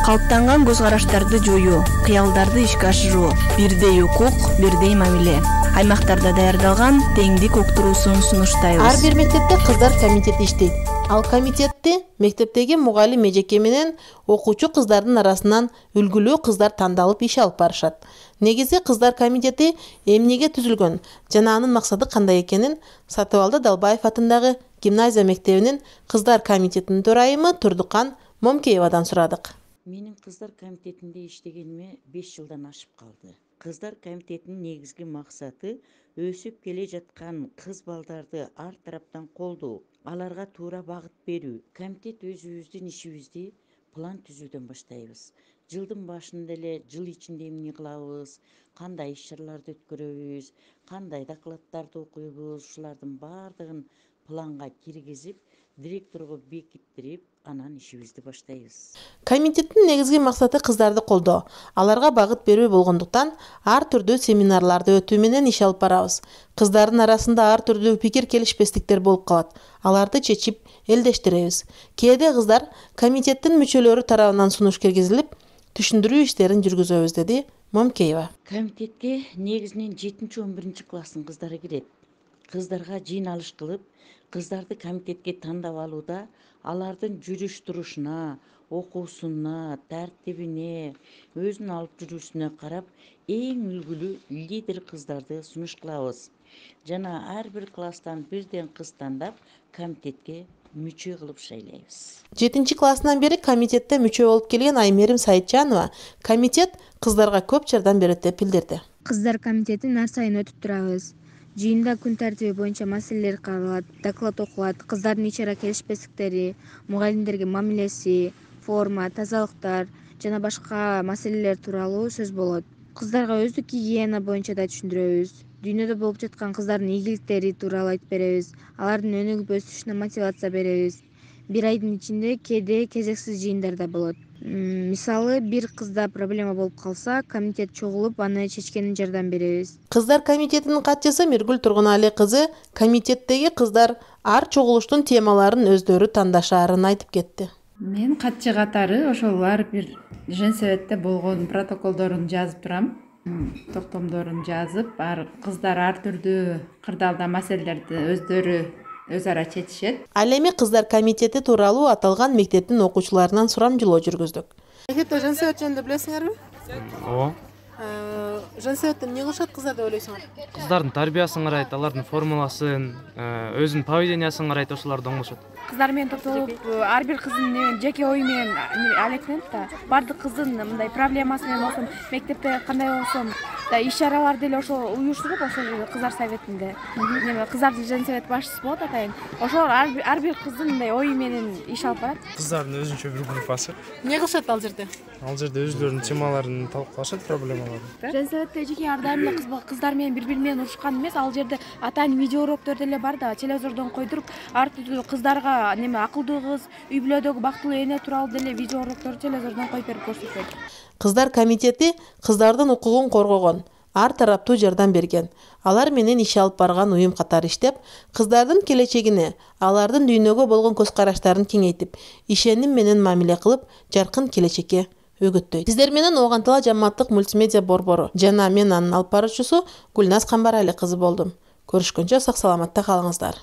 Калыптанган көз караштарды жоюу, кыялдарды ишке ашыруу, бирдей укук, бирдей мамиле. Аймактарда даярдалган теңдик уктуруусун сунуштайбыз. Ар бир мектепте кыздар комитети иштейт. Ал комитетти мектептеги мугалим эжеке менен окуучу кыздардын арасынан үлгүлүү кыздар тандалып иш алып барышат. Негизи кыздар комитети эмнеге түзүлгөн жана анын максаты кандай экенин Сатыбалды Далбаев атындагы гимназия мектебинин кыздар комитетинин төрайымы Турдукан Момкеевадан сурадык. Менин кыздар комитетинде иштегениме 5 жылдан ашып калды. Кыздар комитетинин негизги максаты өсүп келе жаткан кыз балдарды ар тараптан колдоо, аларга туура багыт берүү. Комитет өзүбүздүн ишибизди план түзүүдөн баштайбыз. Жылдын башында эле жыл ичинде эмне кылабыз, кандай иш-чараларды өткөрөбүз, кандай докладдарды окуйбуз, ушулардын баардыгын планга киргизип, директорго бекиттирип, анан ишибизди баштайбыз. Комитеттин негизги максаты кыздарды колдоо, аларга багыт берүү болгондуктан ар түрдүү семинарларды өтүү менен иш алып барабыз. Кыздардын арасында ар түрдүү пикир келишпестиктер болуп калат. Аларды чечип, элдештиребиз. Кээде кыздар комитеттин мүчөлөрү тарабынан сунуш киргизилип, түшүндүрүү иштерин жүргүзөбүз, деди Момкеева. Комитетке негизинен 7-11 класстын кыздары кирет. Кыздарга жыйналыш кылып, кыздарды комитетке тандап алууда алардын жүрүш-турушуна, окуусуна, тартибине, өзүн алып жүрүүсүнө карап, эң үлгүлүү лидер кыздарды сунуш кылабыз. Жана ар бир класстан бирден кыз тандап, комитетке мүчө кылып шайлайбыз. 7-классынан бери комитетте мүчө болуп келген Аймерим Сайытжанова комитет кыздарга көп жардам берет деп билдирди. Кыздар комитетин ар сайын өтүп турабыз. Жыйында күн тартиби боюнча маселелер каралат, доклад окулат, кыздардын ич-ара келишпестиктери, мугалимдерге мамилеси, форма, тазалыктар жана башка маселелер тууралуу сөз болот. Кыздарга өздүк гигиена боюнча да түшүндүрөбүз. Дүйнөдө болуп жаткан кыздардын ийгиликтери тууралуу айтып беребиз. Алардын өнүгүп өсүшүнө мотивация беребиз. Бир айдын ичинде кээде кезексиз жыйындар да болот. Мисалы, бир кызда проблема болуп калса, комитет чогулуп, аны чечкенине жардам беребиз. Кыздар комитетинин катчысы Миргүл Тургунали кызы комитеттеги кыздар ар чогулуштун темаларын өздөрү тандашаарын айтып кетти. Мен катчы катары ошол ар бир женсоветте болгон протоколдорун жазып турам. Токтомдорун жазып, кыздар ар түрдүү кырдаалда маселелерди өздөрү өз ара чечишет. Ал эми кыздар комитети тууралуу аталган мектептин окуучуларынан сурамжылоо жүргүздүк. Мектепте женсовет жөнүндө билесиңерби? Ооба. Женсоветтен эмне кылышат кыздар деп ойлойсуңар? Кыздардын тарбиясын карайт, алардын формуласын, өзүнүн поведениясын карайт, ошолорду оңдошот. Кыздар менен топтолуп, ар бир кыздын жеке ою менен алектенет да. Бардык кыздын мындай проблемасы менен болсун, мектепте кандай болсун, иш-чараларды эле ошол уюштуруп, ошол кыздар советинде. Кыздардын женсовет башчысы болот атайын. Ошол ар бир кыздын мындай ою менен иш алып барат. Кыздардын өзүнчө бир группасы. Эмне кылышат ал жерде? Ал жерде өзлөрүнүн темаларын талкуулашат, проблемаларын. Женсоветте жеке ар дайым эле кыздар менен бири-бири менен урушкан эмес, ал жерде атайын видео уроктор деле бар да, телевизордон койдуруп, ар түрдүү кыздарга акылдуу кыз, үй бүлөдөгү бактылуу эне тууралуу деле видео урокторду телевизордон коюп берип көрсөтөт. Кыздар комитети кыздардын укугун коргогон, ар тараптуу жардам берген. Алар менен иш алып барган уюм катары иштеп, кыздардын келечегине, алардын дүйнөгө болгон көз караштарын кеңейтип, ишеним менен мамиле кылып, жаркын келечекке өгөттөйт. Сиздер менен Огантала жамааттык мультимедиа борбору жана мен анын алып баруучусу Гүлназ Камбарали кызы болдум. Көрүшкөнчө сак саламатта калыңыздар.